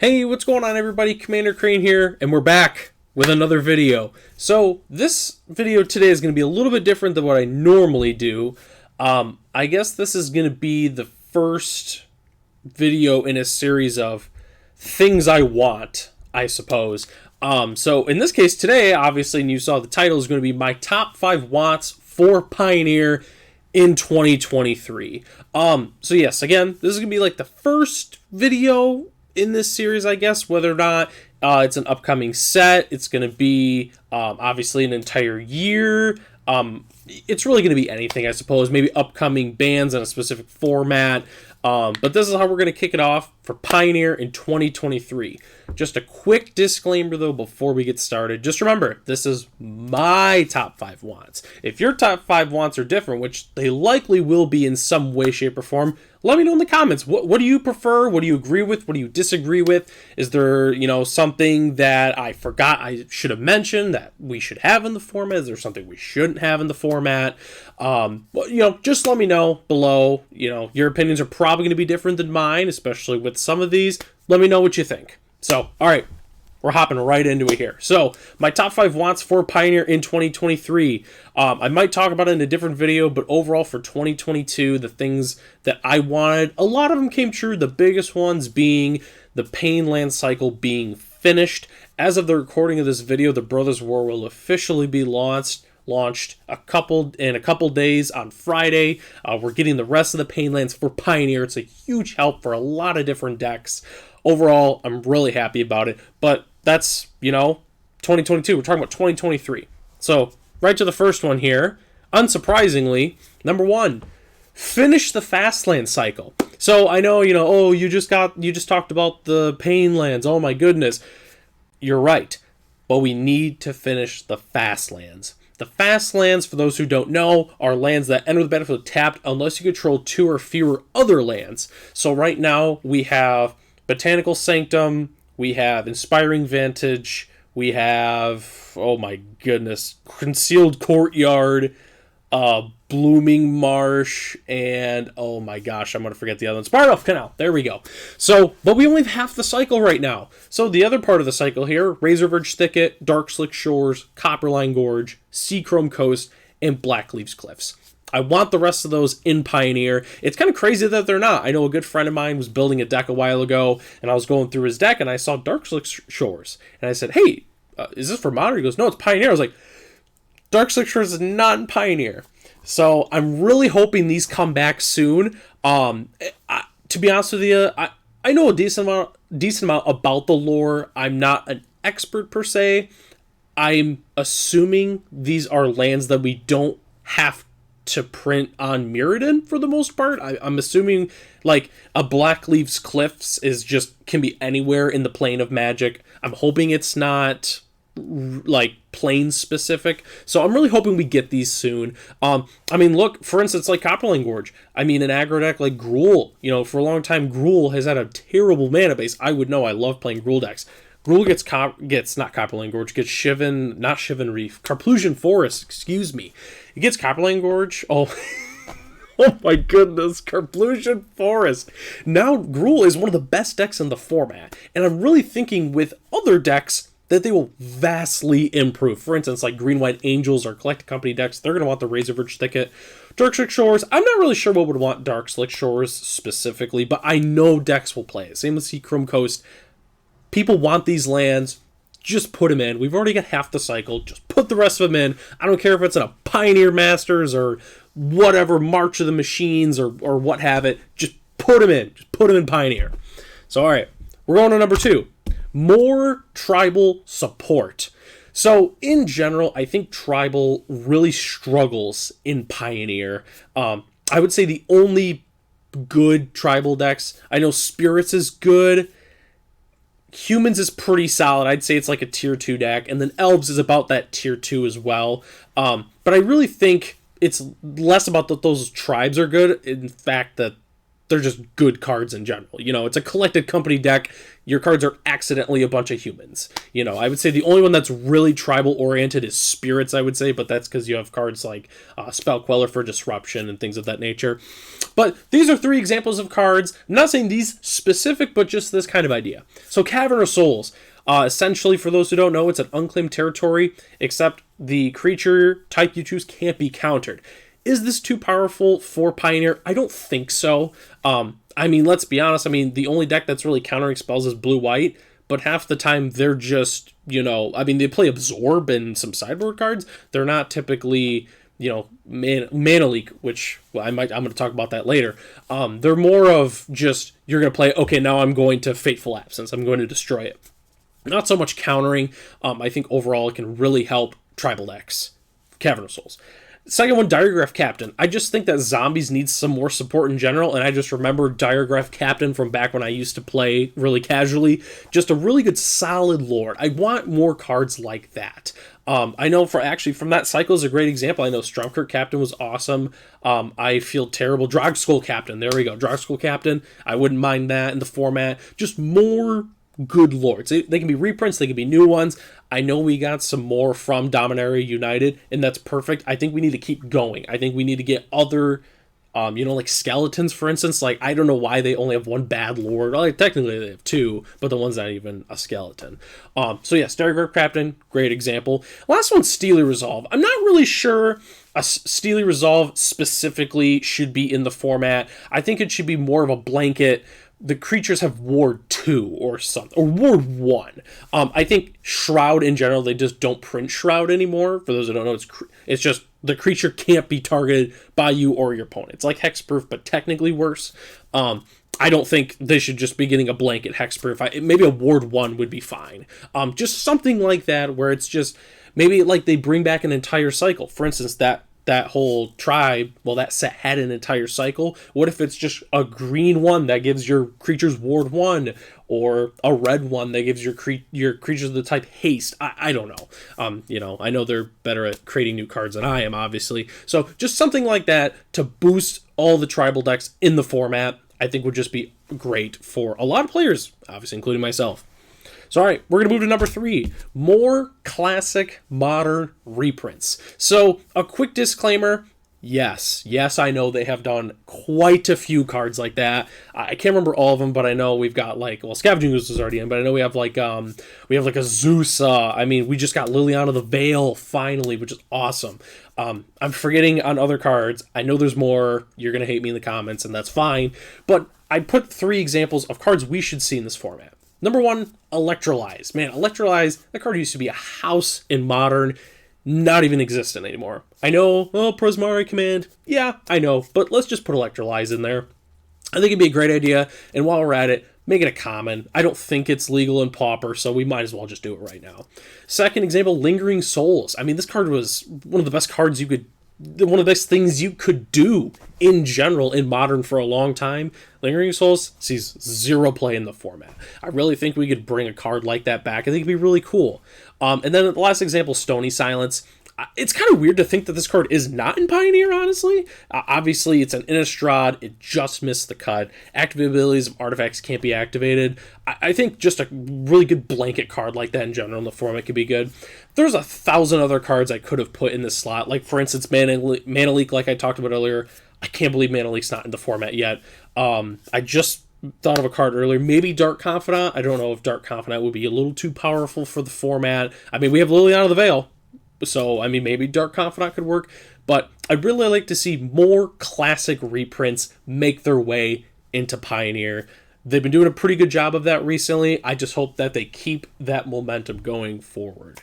Hey, what's going on everybody? Commander Crane here, and we're back with another video. So, this video today is going to be a little bit different than what I normally do. I guess this is going to be the first video in a series of things I want, I suppose. So, in this case today, obviously, and you saw the title, is going to be my top 5 wants for Pioneer in 2023. So yes, again, this is going to be like the first video in this series, I guess, whether or not it's an upcoming set. It's going to be obviously an entire year. It's really going to be anything, I suppose. Maybe upcoming bands in a specific format. But this is how we're going to kick it off for Pioneer in 2023. Just a quick disclaimer, though, before we get started. Just remember, this is my top 5 wants. If your top 5 wants are different, which they likely will be in some way, shape, or form, let me know in the comments. What do you prefer? What do you agree with? What do you disagree with? Is there, something that I forgot I should have mentioned that we should have in the format? Is there something we shouldn't have in the format? Just let me know below. Your opinions are probably going to be different than mine, especially with some of these. Let me know what you think. So, all right. We're hopping right into it here. So, my top 5 wants for Pioneer in 2023. I might talk about it in a different video, but overall for 2022, the things that I wanted, a lot of them came true. The biggest ones being the Pain Land cycle being finished. As of the recording of this video, the Brothers War will officially be launched in a couple days on Friday. We're getting the rest of the Pain Lands for Pioneer. It's a huge help for a lot of different decks. Overall, I'm really happy about it, but that's, 2022. We're talking about 2023. So, right to the first one here. Unsurprisingly, number 1, finish the Fastland cycle. So, I know, you just talked about the Pain Lands. Oh my goodness. You're right. But we need to finish the Fastlands. The Fastlands, for those who don't know, are lands that enter the battlefield tapped unless you control 2 or fewer other lands. So, right now, we have Botanical Sanctum, we have Inspiring Vantage, we have, oh my goodness, Concealed Courtyard, Blooming Marsh, and oh my gosh, I'm going to forget the other one. Spiral Canal, there we go. So, but we only have half the cycle right now. So the other part of the cycle here, Razorverge Thicket, Dark Slick Shores, Copperline Gorge, Seachrome Coast, and Blackleaves Cliffs. I want the rest of those in Pioneer. It's kind of crazy that they're not. I know a good friend of mine was building a deck a while ago, and I was going through his deck, and I saw Dark Slick Shores. And I said, hey, is this for Modern? He goes, no, it's Pioneer. I was like, Dark Slick Shores is not in Pioneer. So I'm really hoping these come back soon. To be honest with you, I know a decent amount about the lore. I'm not an expert per se. I'm assuming these are lands that we don't have to print on Mirrodin for the most part. I'm assuming like a Blackleaves Cliffs can be anywhere in the plane of Magic. I'm hoping it's not like plane specific. So I'm really hoping we get these soon. Look, for instance, like Copperline Gorge. An aggro deck like Gruul. For a long time, Gruul has had a terrible mana base. I would know. I love playing Gruul decks. Gruul gets not Copperline Gorge, gets Shivan Reef, Carplusian Forest, excuse me. It gets Copperline Gorge. Oh, oh my goodness, Carplusian Forest. Now Gruul is one of the best decks in the format, and I'm really thinking with other decks that they will vastly improve. For instance, like Green White Angels or Collected Company decks, they're going to want the Razorverge Thicket. Dark Slick Shores, I'm not really sure what would want Dark Slick Shores specifically, but I know decks will play it. Same with Seachrome Coast. People want these lands. Just put them in. We've already got half the cycle. Just put the rest of them in. I don't care if it's in a Pioneer Masters or whatever, March of the Machines or what have it. Just put them in. Just put them in Pioneer. So, all right. We're going to number 2. More tribal support. So, in general, I think tribal really struggles in Pioneer. I would say the only good tribal decks, I know Spirits is good. Humans is pretty solid. I'd say it's like a tier 2 deck. And then Elves is about that tier 2 as well. But I really think it's less about that those tribes are good. In fact, that they're just good cards in general. You know, it's a collected company deck. Your cards are accidentally a bunch of humans. You know, I would say the only one that's really tribal oriented is Spirits, I would say, but that's because you have cards like Spell Queller for Disruption and things of that nature. But these are 3 examples of cards. I'm not saying these specific, but just this kind of idea. So Cavern of Souls. Essentially, for those who don't know, it's an unclaimed territory, except the creature type you choose can't be countered. Is this too powerful for Pioneer? I don't think so. I mean, let's be honest. I mean, the only deck that's really countering spells is blue-white, but half the time they're just, you know, I mean, they play Absorb and some sideboard cards. They're not typically, you know, mana leak, which I'm going to talk about that later. They're more of just, you're going to play, okay, now I'm going to Fateful Absence. I'm going to destroy it. Not so much countering. I think overall it can really help tribal decks. Cavern of Souls. Second one, Diregraph Captain. I just think that zombies need some more support in general, and I just remember Diregraph Captain from back when I used to play really casually. Just a really good solid lord. I want more cards like that. I know from that cycle is a great example. I know Stromkirk Captain was awesome. I feel terrible. Drogskull Captain. There we go. Drogskull Captain. I wouldn't mind that in the format. Just more good lords. They can be reprints, they can be new ones. I know we got some more from Dominaria United, and that's perfect. I think we need to keep going. I think we need to get other, you know, like skeletons, for instance. Like, I don't know why they only have 1 bad lord. Like, technically they have 2, but the one's not even a skeleton. So yeah, Diregraph Captain, great example. Last one, Steely Resolve. I'm not really sure a Steely Resolve specifically should be in the format. I think it should be more of a blanket. The creatures have Ward 2 or something, or Ward 1. I think Shroud in general, they just don't print Shroud anymore. For those who don't know, it's just the creature can't be targeted by you or your opponent. It's like Hexproof, but technically worse. I don't think they should just be getting a blanket Hexproof. Maybe a Ward 1 would be fine. Just something like that where it's just, maybe like they bring back an entire cycle. For instance, that whole tribe, well, that set had an entire cycle. What if it's just a green one that gives your creatures Ward 1, or a red one that gives your creatures of the type haste? I don't know. You know, I know they're better at creating new cards than I am, obviously. So just something like that to boost all the tribal decks in the format, I think would just be great for a lot of players, obviously, including myself. So, all right, we're going to move to number 3, more classic modern reprints. So, a quick disclaimer, yes, I know they have done quite a few cards like that. I can't remember all of them, but I know we've got, like, well, Scavenging Ooze is already in, but I know we have, like a Zeus. I mean, we just got Liliana the Veil, finally, which is awesome. I'm forgetting on other cards. I know there's more. You're going to hate me in the comments, and that's fine. But I put 3 examples of cards we should see in this format. Number 1, Electrolyze. Man, Electrolyze, that card used to be a house in Modern, not even existent anymore. I know, Prismari Command, yeah, I know, but let's just put Electrolyze in there. I think it'd be a great idea, and while we're at it, make it a common. I don't think it's legal in Pauper, so we might as well just do it right now. Second example, Lingering Souls. I mean, this card was one of the best cards one of the best things you could do in general in Modern for a long time. Lingering Souls sees 0 play in the format. I really think we could bring a card like that back. I think it'd be really cool. And then the last example, Stony Silence. It's kind of weird to think that this card is not in Pioneer, honestly. Obviously, it's an Innistrad. It just missed the cut. Active abilities of artifacts can't be activated. I think just a really good blanket card like that in general in the format could be good. There's 1,000 other cards I could have put in this slot. Like, for instance, Mana Leak, like I talked about earlier. I can't believe Mana Leak's not in the format yet. I just thought of a card earlier. Maybe Dark Confidant. I don't know if Dark Confidant would be a little too powerful for the format. I mean, we have Liliana the Veil. So, I mean, maybe Dark Confidant could work, but I'd really like to see more classic reprints make their way into Pioneer. They've been doing a pretty good job of that recently. I just hope that they keep that momentum going forward.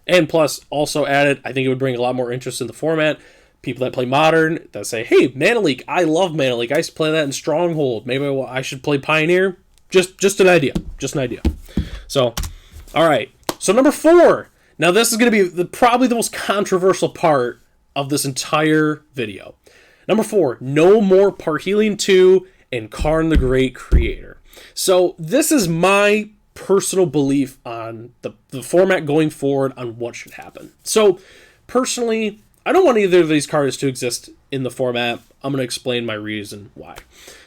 And plus, also added, I think it would bring a lot more interest in the format. People that play Modern, that say, hey, Mana Leak, I love Mana Leak. I used to play that in Stronghold. Maybe I should play Pioneer. Just an idea. Just an idea. So, all right. So, number 4. Now, this is going to be probably the most controversial part of this entire video. Number 4, no more Parhelion II and Karn the Great Creator. So, this is my personal belief on the format going forward on what should happen. So, personally, I don't want either of these cards to exist in the format. I'm going to explain my reason why.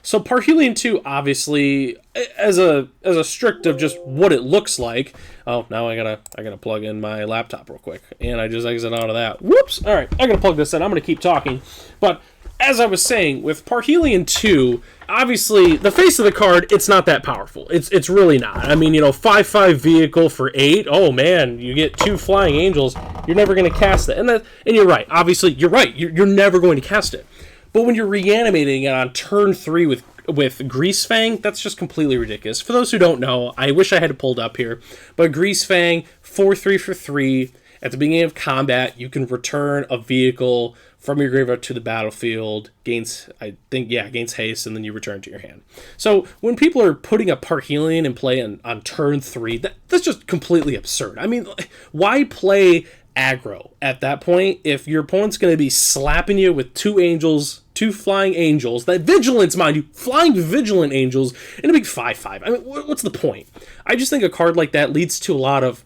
So Parhelion II, obviously, as a strict of just what it looks like. Oh, now I gotta plug in my laptop real quick, and I just exit out of that. Whoops! All right, I gotta plug this in. I'm gonna keep talking, but as I was saying, with Parhelion II, obviously the face of the card, it's not that powerful. It's really not. I mean, 5/5 vehicle for 8. Oh man, you get 2 flying angels. You're never going to cast it, and you're right. Obviously, you're right. You're never going to cast it. But when you're reanimating it on turn 3 with Greasefang, that's just completely ridiculous. For those who don't know, I wish I had it pulled up here, but Greasefang 4/3 for 3. At the beginning of combat, you can return a vehicle from your graveyard to the battlefield, gains haste, and then you return to your hand. So when people are putting a Parhelion in play on turn 3, that's just completely absurd. I mean, why play aggro at that point if your opponent's going to be slapping you with 2 flying angels, that vigilance, mind you, flying vigilant angels, and a big 5/5. I mean, what's the point? I just think a card like that leads to a lot of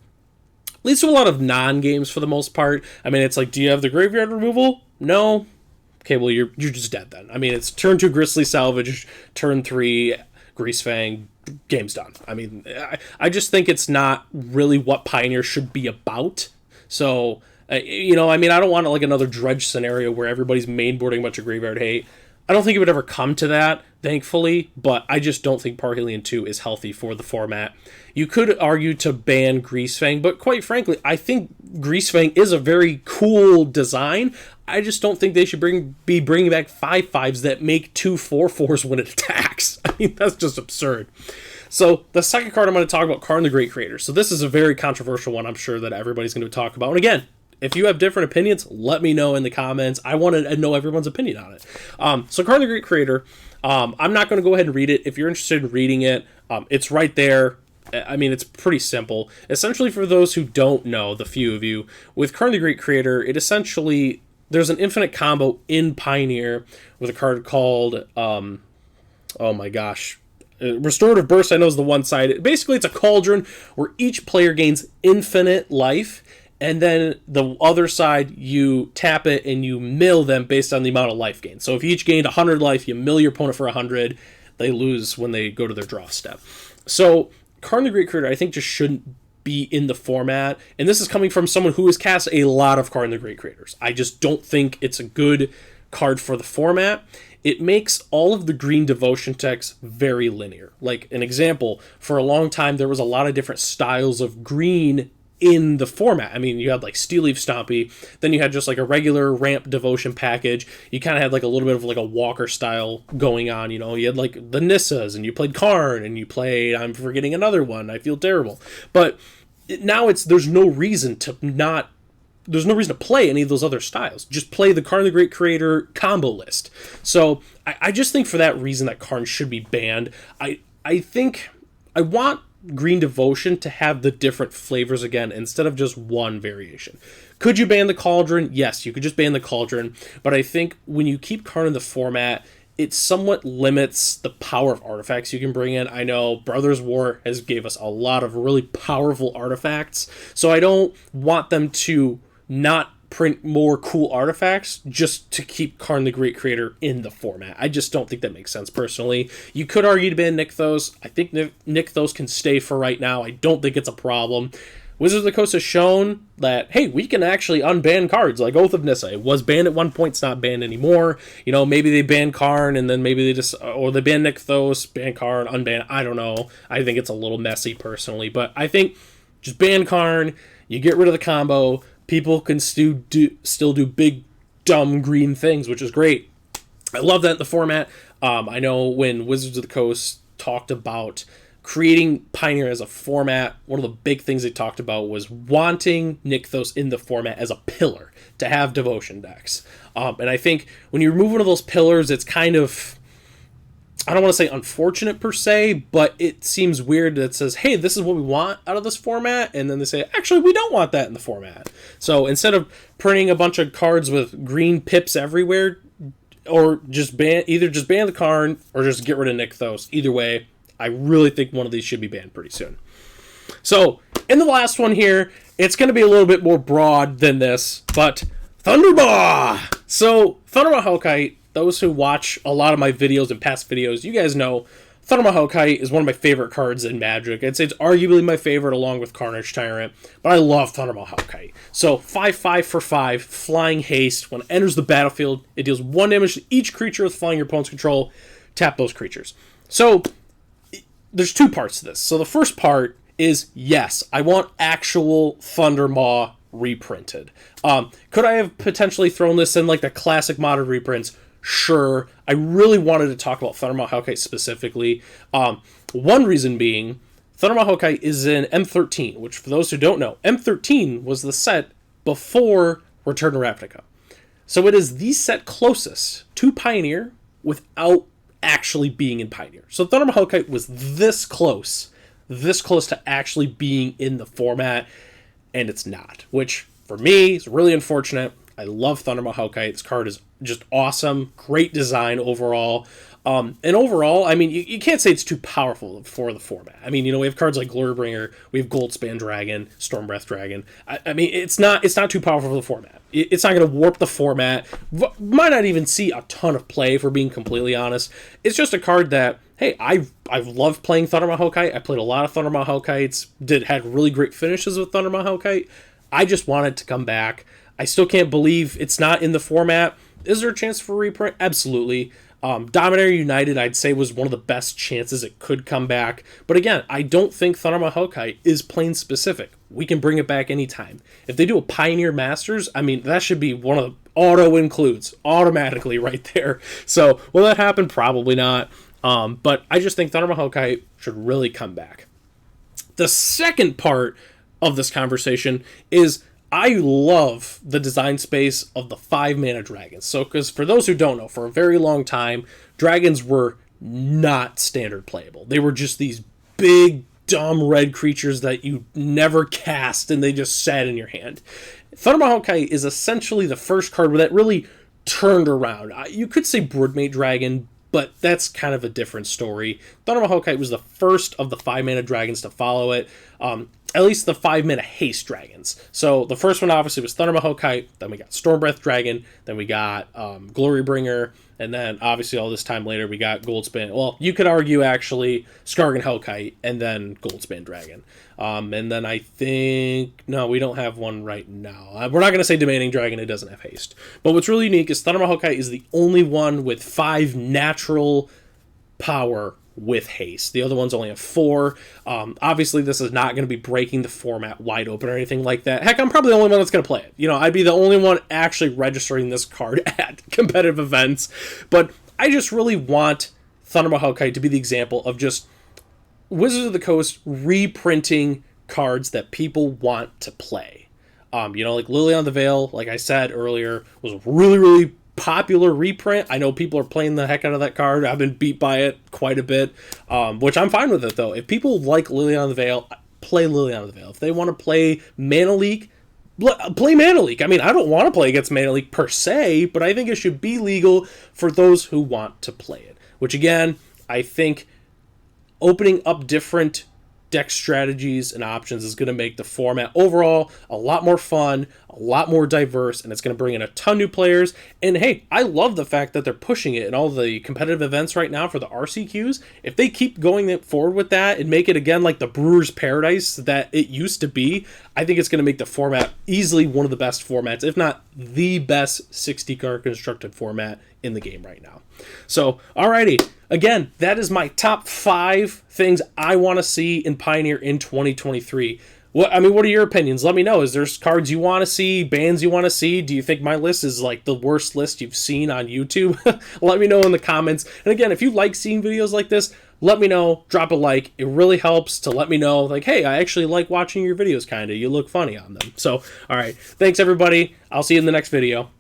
non-games for the most part. I mean, it's like, do you have the graveyard removal? No. Okay, well, you're just dead then. I mean, it's turn 2 Grisly Salvage, turn 3 Greasefang, game's done. I mean, I just think it's not really what Pioneer should be about. So, I mean, I don't want another Dredge scenario where everybody's mainboarding a bunch of graveyard hate. I don't think it would ever come to that, thankfully, but I just don't think Parhelion 2 is healthy for the format. You could argue to ban Greasefang, but quite frankly, I think Greasefang is a very cool design. I just don't think they should be bringing back 5/5s that make 2 4/4s when it attacks. I mean, that's just absurd. So the second card I'm going to talk about, Karn the Great Creator. So this is a very controversial one, I'm sure that everybody's going to talk about. And again, if you have different opinions, let me know in the comments. I want to know everyone's opinion on it. So Karn the Great Creator, I'm not going to go ahead and read it. If you're interested in reading it, it's right there. I mean, it's pretty simple. Essentially, for those who don't know, the few of you, with Karn the Great Creator, it essentially, there's an infinite combo in Pioneer with a card called, oh my gosh, Restorative Burst, I know is the one side. Basically, it's a cauldron where each player gains infinite life, and then the other side, you tap it and you mill them based on the amount of life gained. So if you each gained 100 life, you mill your opponent for 100. They lose when they go to their draw step. So Karn the Great Creator, I think, just shouldn't be in the format. And this is coming from someone who has cast a lot of Karn the Great Creators. I just don't think it's a good card for the format. It makes all of the green devotion decks very linear. Like an example, for a long time, there was a lot of different styles of green in the format. I mean, you had like Steel Leaf Stompy, then you had just like a regular ramp devotion package. You kind of had like a little bit of like a Walker style going on, you had like the Nissas, and you played Karn, and you played, I'm forgetting another one, I feel terrible. But now there's no reason to play any of those other styles. Just play the Karn the Great Creator combo list. So I just think for that reason that Karn should be banned. I think I want Green Devotion to have the different flavors again instead of just one variation. Could you ban the Cauldron? Yes, you could just ban the Cauldron, but I think when you keep Karn in the format, it somewhat limits the power of artifacts you can bring in. I know Brothers War has gave us a lot of really powerful artifacts, so I don't want them to not print more cool artifacts just to keep Karn the Great Creator in the format. I just don't think that makes sense personally. You could argue to ban Nykthos. I think Nykthos can stay for right now. I don't think it's a problem. Wizards of the Coast has shown that, hey, we can actually unban cards like Oath of Nissa. It was banned at one point, it's not banned anymore. Maybe they ban Karn and then maybe they ban Nykthos, ban Karn, unban. I don't know. I think it's a little messy personally, but I think just ban Karn, you get rid of the combo. People can still do big, dumb green things, which is great. I love that in the format. I know when Wizards of the Coast talked about creating Pioneer as a format, one of the big things they talked about was wanting Nykthos in the format as a pillar to have devotion decks. And I think when you remove one of those pillars, it's kind of, I don't want to say unfortunate per se, but it seems weird that it says, hey, this is what we want out of this format, and then they say, actually, we don't want that in the format. So instead of printing a bunch of cards with green pips everywhere, or just ban the Karn, or just get rid of Nykthos, either way, I really think one of these should be banned pretty soon. So, in the last one here, it's going to be a little bit more broad than this, but THUNDERMAAAWWWW! So, THUNDERMAAAWWWW Hellkite, those who watch a lot of my videos and past videos, you guys know THUNDERMAAAWWWW Hellkite is one of my favorite cards in Magic. I'd say it's arguably my favorite along with Carnage Tyrant, but I love THUNDERMAAAWWW Hellkite. So, 5/5 for 5, flying haste. When it enters the battlefield, it deals 1 damage to each creature with flying your opponent's control. Tap those creatures. So, there's 2 parts to this. So, the first part is, yes, I want actual THUNDERMAAAWWW reprinted. Could I have potentially thrown this in like the classic modern reprints? Sure. I really wanted to talk about THUNDERMAAAWWW Hellkite specifically. One reason being, THUNDERMAAAWWW Hellkite is in M13, which for those who don't know, M13 was the set before Return to Ravnica. So it is the set closest to Pioneer without actually being in Pioneer. So THUNDERMAAAWWW Hellkite was this close to actually being in the format, and it's not, which for me is really unfortunate. I love THUNDERMAAAWWW Hellkite. This card is just awesome. Great design overall. And overall, I mean, you can't say it's too powerful for the format. I mean, we have cards like Glorybringer, we have Goldspan Dragon, Stormbreath Dragon. I mean, it's not too powerful for the format. It's not going to warp the format. Might not even see a ton of play, for being completely honest. It's just a card that, hey, I've loved playing THUNDERMAAAWWW Hellkite. I played a lot of THUNDERMAAAWWW Hellkites. Had really great finishes with THUNDERMAAAWWW Hellkite. I just want it to come back. I still can't believe it's not in the format. Is there a chance for reprint? Absolutely. Dominaria United, I'd say, was one of the best chances it could come back. But again, I don't think THUNDERMAAAWWW Hellkite is plane specific. We can bring it back anytime. If they do a Pioneer Masters, I mean, that should be one of the auto includes automatically right there. So will that happen? Probably not. But I just think THUNDERMAAAWWW Hellkite should really come back. The second part of this conversation is I love the design space of the 5-mana dragons. So, because for those who don't know, for a very long time, dragons were not standard playable. They were just these big, dumb red creatures that you never cast and they just sat in your hand. THUNDERMAAAWWW Hellkite is essentially the first card where that really turned around. You could say Broodmate Dragon, but that's kind of a different story. THUNDERMAAAWWW Hellkite was the first of the 5-mana dragons to follow it. At least the 5-mana haste dragons. So the first one obviously was THUNDERMAAAWWW Hellkite, then we got Stormbreath Dragon, then we got Glorybringer, and then obviously all this time later we got Goldspan. Well, you could argue actually Skargan Hellkite and then Goldspan Dragon. And then I think, no, we don't have one right now. We're not going to say Demanding Dragon, it doesn't have haste. But what's really unique is THUNDERMAAAWWW Hellkite is the only one with 5 natural power with haste. The other ones only have 4. Obviously, this is not going to be breaking the format wide open or anything like that. Heck, I'm probably the only one that's going to play it. I'd be the only one actually registering this card at competitive events. But I just really want THUNDERMAAAWWW Hellkite to be the example of just Wizards of the Coast reprinting cards that people want to play. Like Liliana the Veil, like I said earlier, was a really, really popular reprint. I know people are playing the heck out of that card. I've been beat by it quite a bit, which I'm fine with it, though. If people like Liliana the Veil, play Liliana the Veil. If they want to play Mana Leak, play Mana Leak. I mean, I don't want to play against Mana Leak per se, but I think it should be legal for those who want to play it. Which, again, I think opening up different deck strategies and options is going to make the format overall a lot more fun, a lot more diverse, and it's going to bring in a ton of new players. And hey, I love the fact that they're pushing it in all the competitive events right now for the RCQs. If they keep going forward with that and make it again like the Brewer's Paradise that it used to be, I think it's going to make the format easily one of the best formats, if not the best 60-card constructed format in the game right now. So, alrighty. Again, that is my top 5 things I want to see in Pioneer in 2023. What are your opinions? Let me know. Is there cards you want to see, bands you want to see? Do you think my list is like the worst list you've seen on YouTube? Let me know in the comments. And again, if you like seeing videos like this, let me know. Drop a like. It really helps to let me know, like, hey, I actually like watching your videos, kind of. You look funny on them. So, all right. Thanks, everybody. I'll see you in the next video.